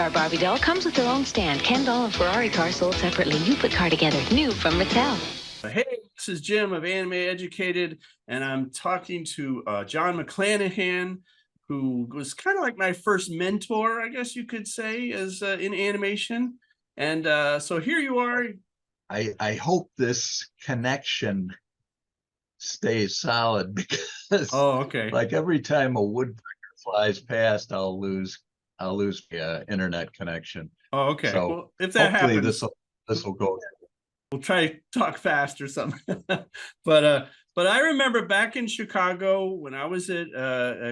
Star Barbie doll comes with their own stand. Ken doll and Ferrari car sold separately. You put car together. New from Mattel. Hey, this is Jim of Animateducated, and I'm talking to Jon McClenahan, who was kind of like my first mentor, I guess you could say, as in animation. And so here you are. I hope this connection stays solid because okay. Like every time a woodpecker flies past, I'll lose the internet connection. Oh, okay. So well, if that hopefully happens, this will go. We'll try to talk fast or something. But I remember back in Chicago when I was at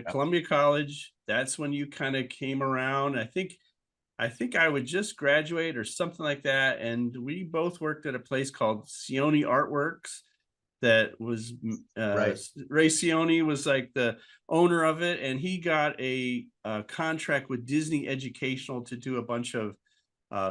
Columbia College. That's when you kind of came around. I think I would just graduate or something like that, and we both worked at a place called Sione Artworks. That was Right. Ray Sione was like the owner of it, and he got a contract with Disney Educational to do a bunch of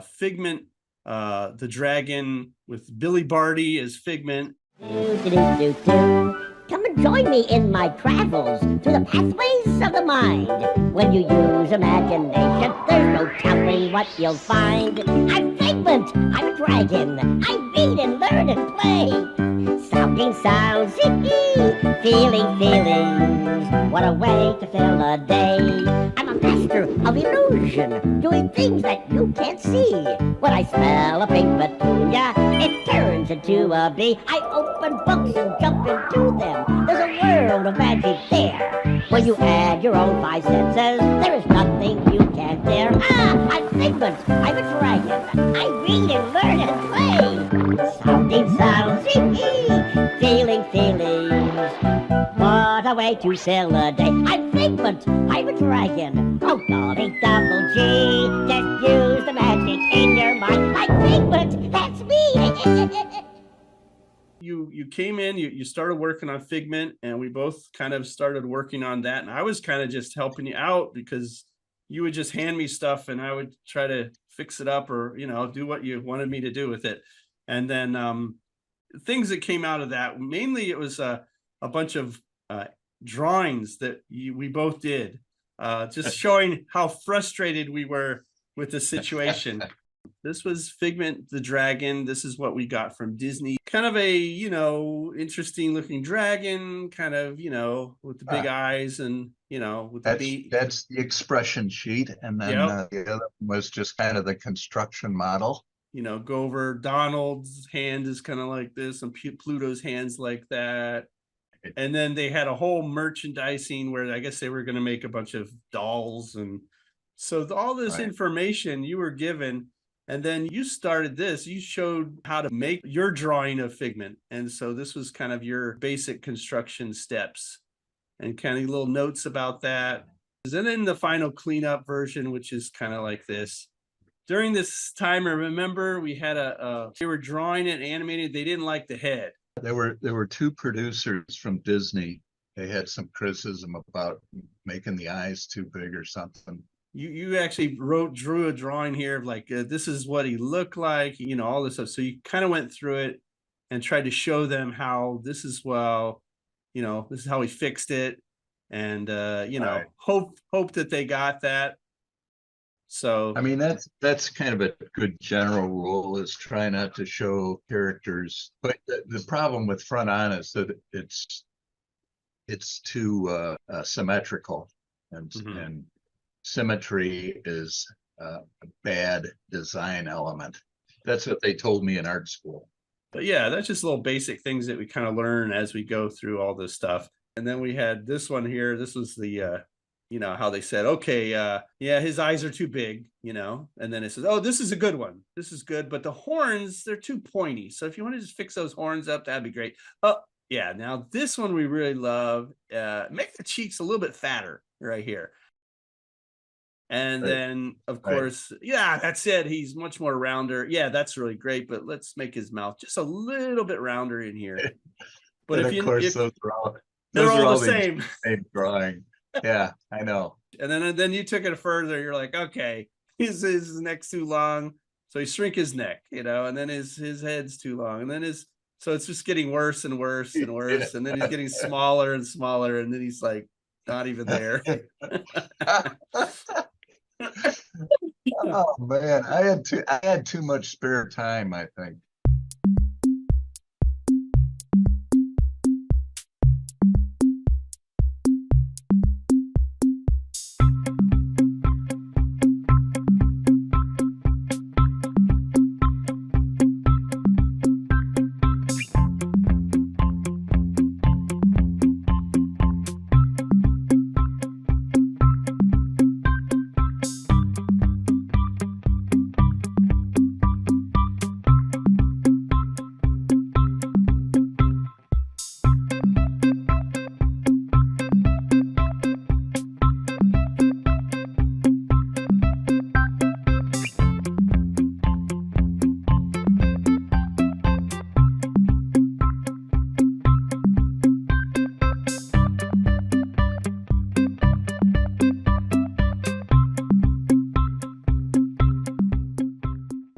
Figment, the Dragon with Billy Barty as Figment. Come and join me in my travels through the pathways of the mind. When you use imagination, there's no telling what you'll find. I'm Figment, I'm a dragon. I read and learn and play. Sounding sounds, feeling feelings. What a way to fill a day. I'm a master of illusion, doing things that you can't see. When I smell a pink petunia, it turns into a bee. I open books and jump into them. There's a world of magic there. When you add your own 5 senses, there is nothing you can't dare. I'm Figment, I'm a dragon. I read and learn and play. Sounding sounds, feeling feelings. What a way to sail a day. I'm Figment, I'm a dragon. Oh, golly double G, just use the magic in your mind. I'm Figment, that's me. You came in, you started working on Figment, and we both kind of started working on that. And I was kind of just helping you out because you would just hand me stuff and I would try to fix it up or, do what you wanted me to do with it. And then things that came out of that, mainly it was a bunch of drawings that we both did, just showing how frustrated we were with the situation. This was Figment the Dragon. This is what we got from Disney. Kind of a, interesting looking dragon, kind of, with the big eyes and, with the beak. That's the expression sheet. And then the other one was just kind of the construction model. Go over Donald's hand is kind of like this and Pluto's hands like that. And then they had a whole merchandising where I guess they were going to make a bunch of dolls. And so all this information you were given. And then you started this, you showed how to make your drawing of Figment. And so this was kind of your basic construction steps and kind of little notes about that. And then the final cleanup version, which is kind of like this. During this time, I remember we had they were drawing it, animated. They didn't like the head. There were 2 producers from Disney. They had some criticism about making the eyes too big or something. You actually drew a drawing here of like, this is what he looked like, all this stuff. So you kind of went through it and tried to show them how this is, this is how he fixed it. And, hope that they got that. So, I mean, that's kind of a good general rule, is try not to show characters. But the problem with front on is that it's too symmetrical and symmetry is a bad design element. That's what they told me in art school. But yeah, that's just little basic things that we kind of learn as we go through all this stuff. And then we had this one here. This was the, how they said, okay, yeah, his eyes are too big, and then it says, oh, this is a good one. This is good. But the horns, they're too pointy. So if you want to just fix those horns up, that'd be great. Oh, yeah. Now this one we really love. Make the cheeks a little bit fatter right here. And then, of course, yeah, that's it. He's much more rounder. Yeah, that's really great. But let's make his mouth just a little bit rounder in here. But of course, those they're all the same drawing. Yeah, I know. And then you took it further. You're like, okay, his neck's too long, so he shrink his neck, and then his head's too long, and then so it's just getting worse and worse and worse, and then he's getting smaller and smaller, and then he's like not even there. Oh man, I had too much spare time, I think.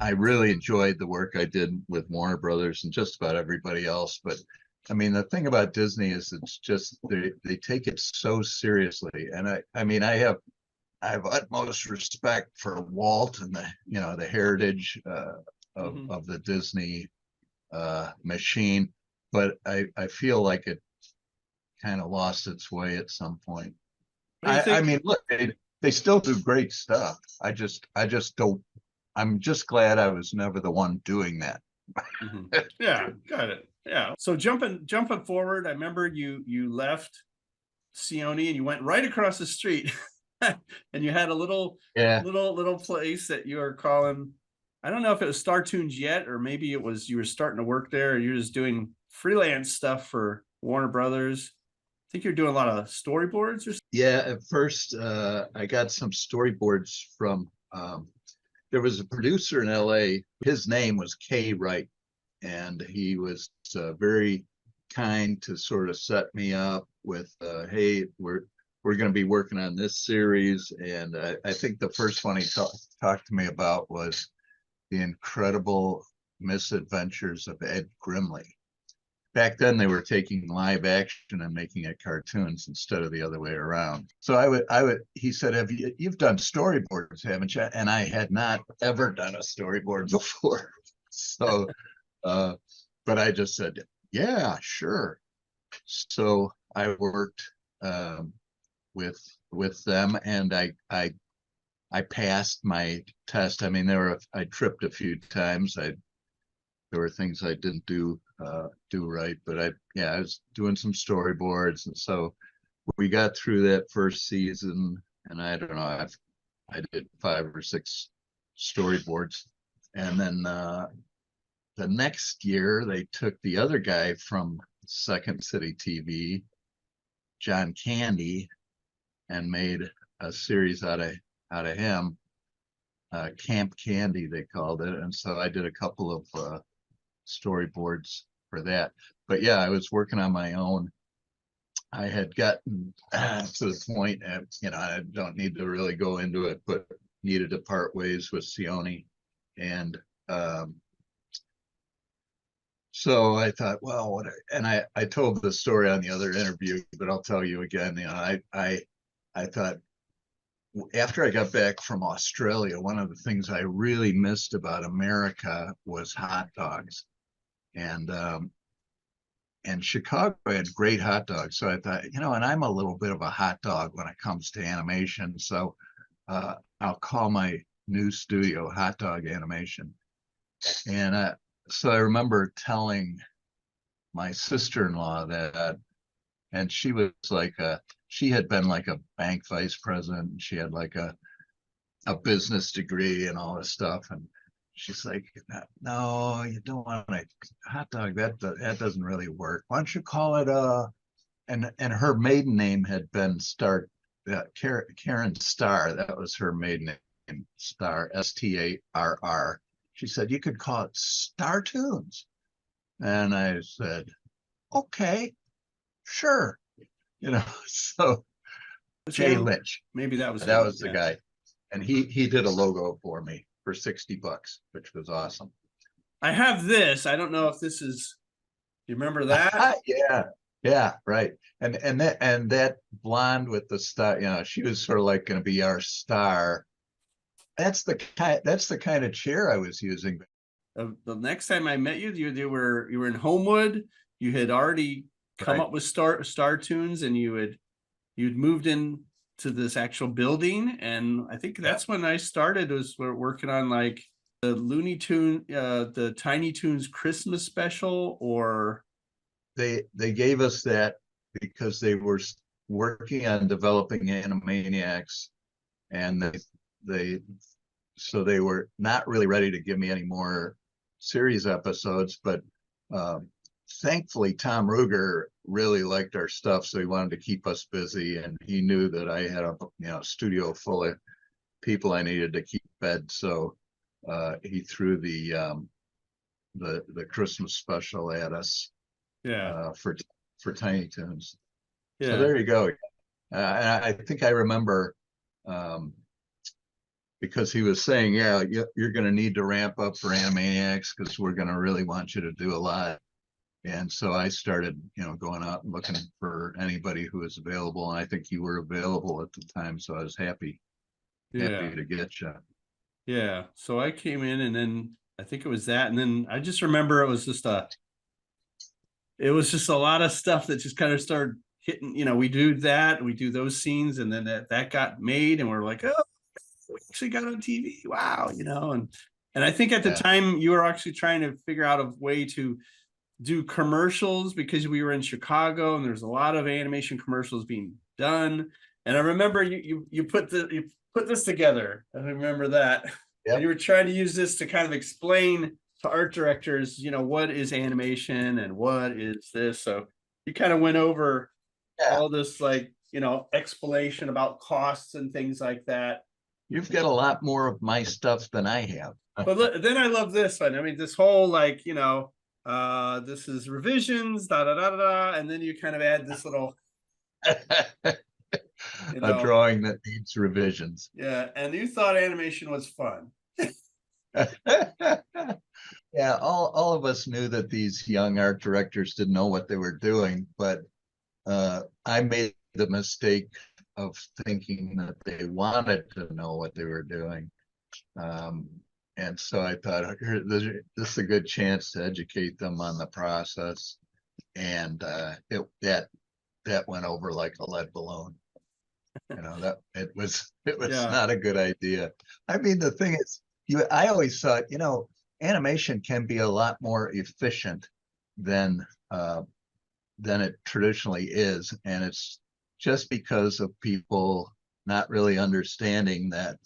I really enjoyed the work I did with Warner Brothers and just about everybody else. But I mean, the thing about Disney is it's just they take it so seriously. And I mean, I have utmost respect for Walt and the heritage of the Disney machine. But I feel like it kind of lost its way at some point. I mean, look, they still do great stuff. I just don't. I'm just glad I was never the one doing that. Yeah, got it. Yeah. So jumping forward, I remember you left Sione and you went right across the street, and you had a little place that you were calling. I don't know if it was StarToons yet, or maybe it was you were starting to work there, or you're just doing freelance stuff for Warner Brothers. I think you're doing a lot of storyboards or something. Yeah, at first I got some storyboards from there was a producer in LA. His name was Kay Wright, and he was very kind to sort of set me up with, hey, we're going to be working on this series. And I think the first one he talked to me about was The Incredible Misadventures of Ed Grimley. Back then they were taking live action and making it cartoons instead of the other way around. So he said, you've done storyboards, haven't you? And I had not ever done a storyboard before. So, but I just said, yeah, sure. So I worked with them, and I passed my test. I mean, I tripped a few times. There were things I didn't do right, but I was doing some storyboards, and so we got through that first season, and I don't know, I did 5 or 6 storyboards, and then the next year they took the other guy from Second City TV, John Candy, and made a series out of him, Camp Candy they called it, and so I did a couple of storyboards for that. But yeah, I was working on my own. I had gotten to the point, I don't need to really go into it, but needed to part ways with Sione. And so I thought, well, I told the story on the other interview, but I'll tell you again. I thought, after I got back from Australia, one of the things I really missed about America was hot dogs. And Chicago had great hot dogs. So I thought, and I'm a little bit of a hot dog when it comes to animation. So I'll call my new studio Hot Dog Animation. And so I remember telling my sister-in-law that, and she was like, she had been like a bank vice president. And she had like a business degree and all this stuff. And she's like, no, you don't want a hot dog. That doesn't really work. Why don't you call it and her maiden name had been Karen Starr. That was her maiden name, Starr, Starr. She said, you could call it StarToons. And I said, okay, sure. So Jay Lynch. Maybe that was the guy. And he did a logo for me for $60, which was awesome. I have this. I don't know if this is. You remember that? Yeah, right. And that blonde with the star. She was sort of like going to be our star. That's the kind of chair I was using. The next time I met you, you were in Homewood. You had already come Right. up with StarToons, and you'd moved in to this actual building, and I think that's when I started, was we're working on like the Looney Tune, the Tiny Toons Christmas special, or They gave us that because they were working on developing Animaniacs, and they so they were not really ready to give me any more series episodes, but thankfully Tom Ruger really liked our stuff, so he wanted to keep us busy, and he knew that I had a studio full of people I needed to keep fed, so he threw the Christmas special at us for Tiny Toons. So there you go. I think I remember because he was saying, yeah, you're going to need to ramp up for Animaniacs because we're going to really want you to do a lot. And so I started, going out and looking for anybody who was available. And I think you were available at the time, so I was happy to get you. Yeah. So I came in, and then I think it was that, and then I just remember it was just a lot of stuff that just kind of started hitting. We do that, we do those scenes, and then that got made, and we're like, oh, we actually got on TV. Wow, and I think at the time you were actually trying to figure out a way to do commercials because we were in Chicago and there's a lot of animation commercials being done. And I remember you put this together. I remember that. Yep. And you were trying to use this to kind of explain to art directors, what is animation and what is this. So you kind of went over all this, like, explanation about costs and things like that. You've got a lot more of my stuff than I have. But then I love this one. I mean, this whole, like, this is revisions, da da da da da, and then you kind of add this little a drawing that needs revisions. Yeah, and you thought animation was fun. Yeah, all of us knew that these young art directors didn't know what they were doing, but I made the mistake of thinking that they wanted to know what they were doing. And so I thought, this is a good chance to educate them on the process. And that went over like a lead balloon. That it was not a good idea. I mean, the thing is, I always thought, animation can be a lot more efficient than it traditionally is. And it's just because of people not really understanding that,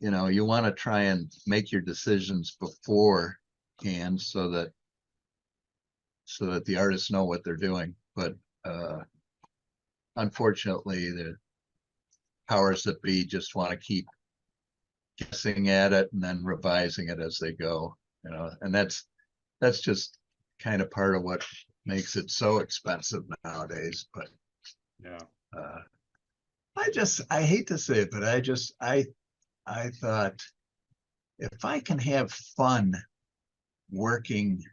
you want to try and make your decisions beforehand so that the artists know what they're doing. But unfortunately, the powers that be just want to keep guessing at it and then revising it as they go, and that's just kind of part of what makes it so expensive nowadays. But I hate to say it, but I thought, if I can have fun working,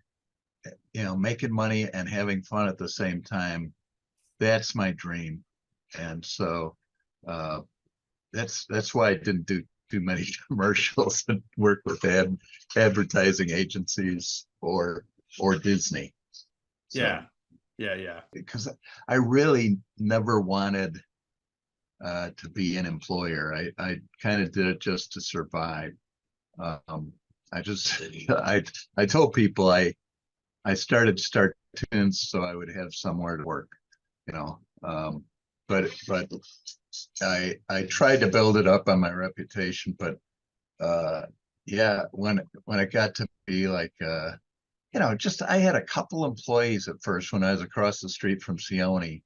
making money and having fun at the same time, that's my dream. And so that's why I didn't do too many commercials and work with advertising agencies or Disney. So, yeah. Because I really never wanted to be an employer. I kind of did it just to survive. I told people I started StarToons so I would have somewhere to work, but I tried to build it up on my reputation, but when it got to be like I had a couple employees at first when I was across the street from Sione,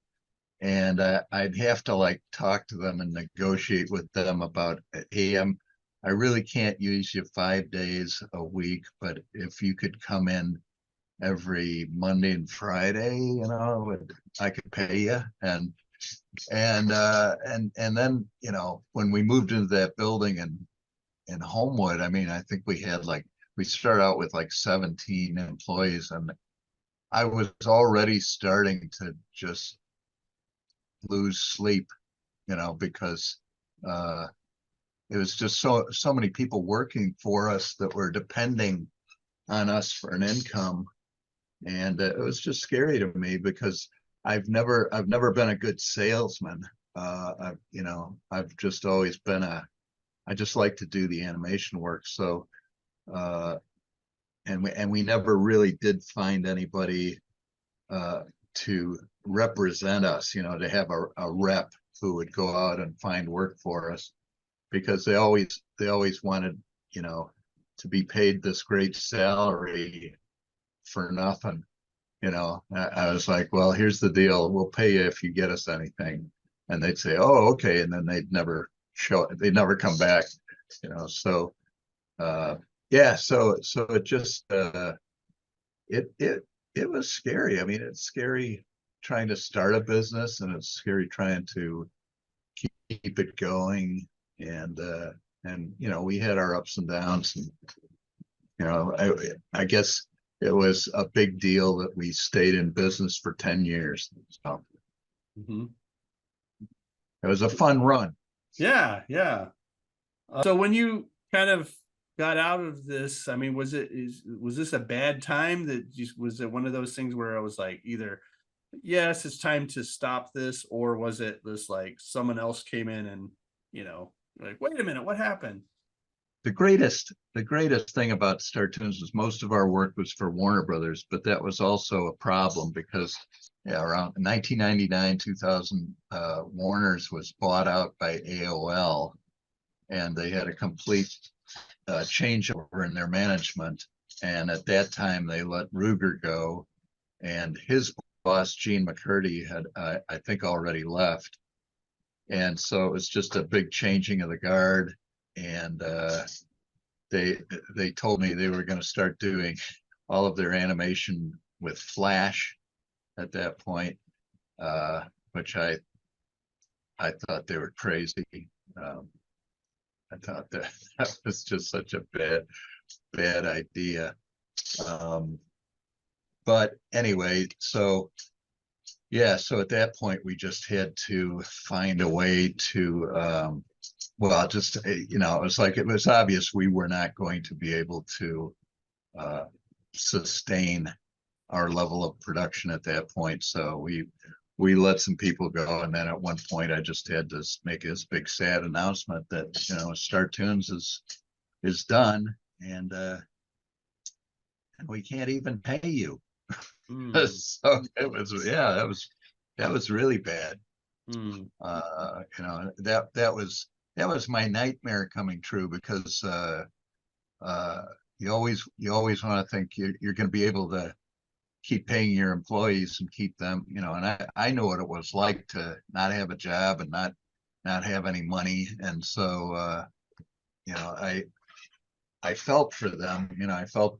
and I'd have to like talk to them and negotiate with them about, hey, I really can't use you 5 days a week, but if you could come in every Monday and Friday, I could pay you. And then, when we moved into that building in Homewood, I mean, I think we started out with like 17 employees, and I was already starting to just lose sleep, because it was just so many people working for us that were depending on us for an income. And it was just scary to me because I've never been a good salesman. I've just always been I just like to do the animation work. So, and we never really did find anybody to represent us, to have a rep who would go out and find work for us, because they always wanted, to be paid this great salary for nothing. I was like, well, here's the deal. We'll pay you if you get us anything. And they'd say, oh, okay. And then they'd never come back, so, yeah. So it just, it was scary. I mean, it's scary trying to start a business, and it's scary trying to keep it going. And we had our ups and downs, and, I guess it was a big deal that we stayed in business for 10 years. So it was a fun run. Yeah. So when you kind of got out of this, I mean, was this a bad time? Was it one of those things where I was like, either, yes, it's time to stop this, or was it this like someone else came in and, like, wait a minute, what happened? The greatest thing about StarToons was most of our work was for Warner Brothers, but that was also a problem because around 1999, 2000, Warner's was bought out by AOL, and they had a complete changeover in their management. And at that time, they let Ruger go, and his boss, Jon McClenahan, had, I think, already left. And so it was just a big changing of the guard. And they told me they were going to start doing all of their animation with Flash at that point, which I thought they were crazy. I thought that was just such a bad idea. But anyway, so yeah, so at that point we just had to find a way to just it was like, it was obvious we were not going to be able to sustain our level of production at that point. So we let some people go, and then at one point I just had to make this big sad announcement that StarToons is done, and we can't even pay you. So it was, that was really bad. That was my nightmare coming true, because you always want to think you're going to be able to keep paying your employees and keep them, and I know what it was like to not have a job and not have any money. And so I felt for them. I felt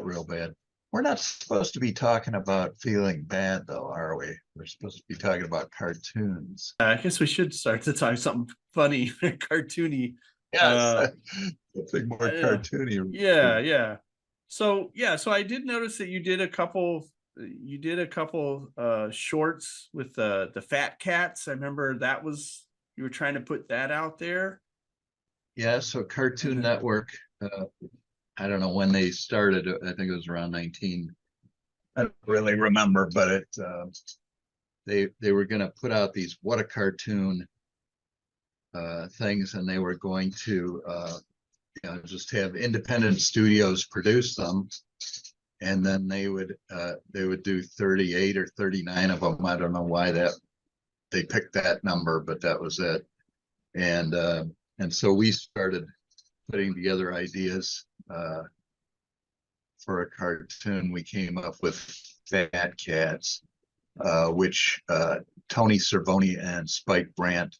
real bad. We're not supposed to be talking about feeling bad, though, are we? We're supposed to be talking about cartoons. I guess we should start to talk something funny, cartoony. Yes, something more cartoony. Yeah. So I did notice that you did a couple shorts with the Fat Cats. I remember you were trying to put that out there. Yeah, so Cartoon Network, I don't know when they started. I think it was around 19. I don't really remember, but they were going to put out these What a Cartoon things, and they were going to just have independent studios produce them, and then they would do 38 or 39 of them. I don't know why they picked that number, but that was it. And so we started putting together ideas for a cartoon. We came up with Fat Cats, which Tony Cervoni and Spike Brandt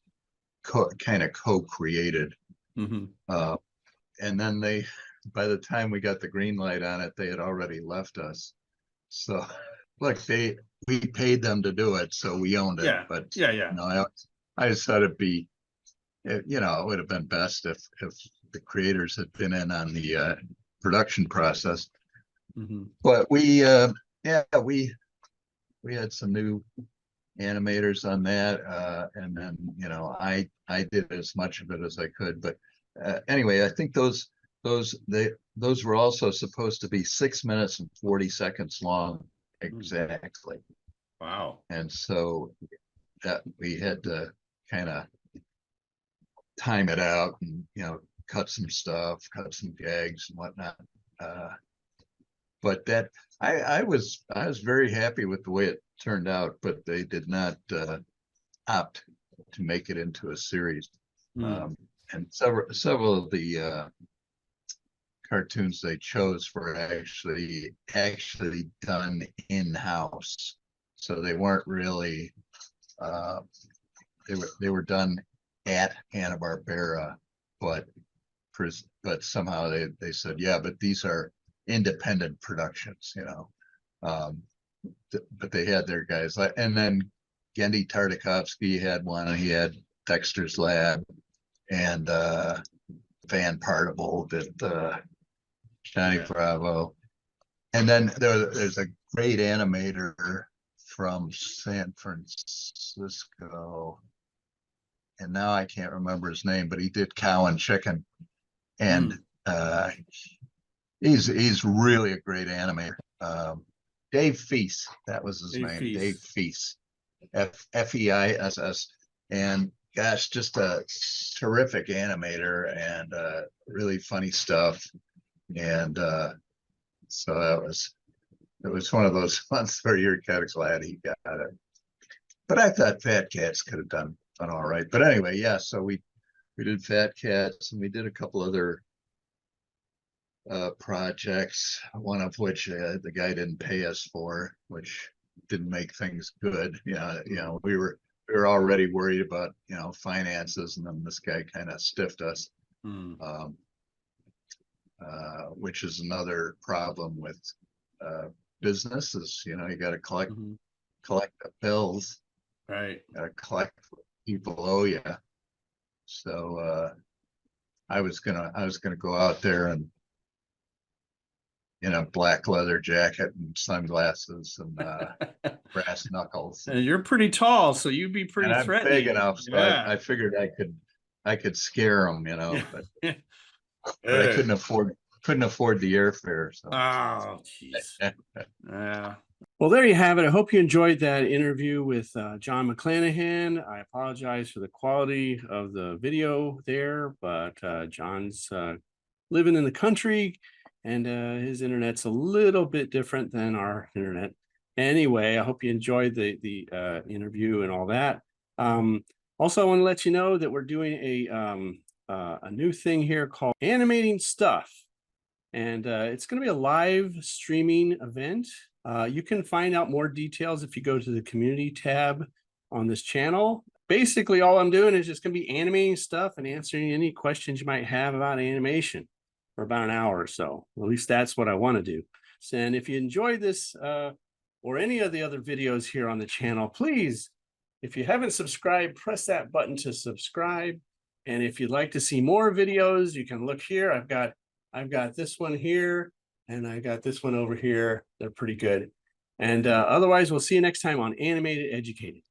kind of co-created. And then by the time we got the green light on it, they had already left us. So look, we paid them to do it, so we owned it. Yeah. But yeah. I just thought it would have been best if the creators had been in on the production process. But we had some new animators on that, and then I did as much of it as I could. But Anyway, I think those were also supposed to be 6 minutes and 40 seconds long exactly. Wow. And so that we had to kind of time it out and, you know, cut some stuff, cut some gags and whatnot. But that I was very happy with the way it turned out, but they did not opt to make it into a series. And several of the cartoons they chose were actually done in-house, so they weren't really they were done at Hanna-Barbera, but somehow they said, yeah, but these are independent productions, you know. But they had their guys, and then Gendy Tartakovsky had one, and he had Dexter's Lab, and Van Partible did Johnny Bravo. And then there's a great animator from San Francisco, and now I can't remember his name, but he did Cow and Chicken, and he's really a great animator. Dave Feist, that was his name. Dave Feist, Feiss, and gosh, just a terrific animator and really funny stuff. And so it was one of those months where you're kind of glad he got it. But I thought Fat Cats could have done all right. But anyway, yeah, so we did Fat Cats, and we did a couple other projects, one of which the guy didn't pay us for, which didn't make things good. You know, we were already worried about, you know, finances, and then this guy kind of stiffed us, which is another problem with businesses. You know, you got to collect the bills, right? Got to collect what people owe you. So I was gonna go out there and in a black leather jacket and sunglasses and brass knuckles. And you're pretty tall, so you'd be pretty I'm threatening. big enough, so I figured I could scare them, you know. But, but I couldn't afford the airfare. So. Oh, jeez. Yeah. Well, there you have it. I hope you enjoyed that interview with Jon McClenahan. I apologize for the quality of the video there, but John's living in the country, and his internet's a little bit different than our internet. Anyway, I hope you enjoyed the interview and all that. Also, I want to let you know that we're doing a new thing here called Animating Stuff. And it's going to be a live streaming event. You can find out more details if you go to the community tab on this channel. Basically, all I'm doing is just going to be animating stuff and answering any questions you might have about animation for about an hour or so. At least that's what I want to do. And if you enjoyed this or any of the other videos here on the channel, please, if you haven't subscribed, press that button to subscribe. And if you'd like to see more videos, you can look here. I've got this one here, and I got this one over here. They're pretty good. And otherwise, we'll see you next time on Animated Educated.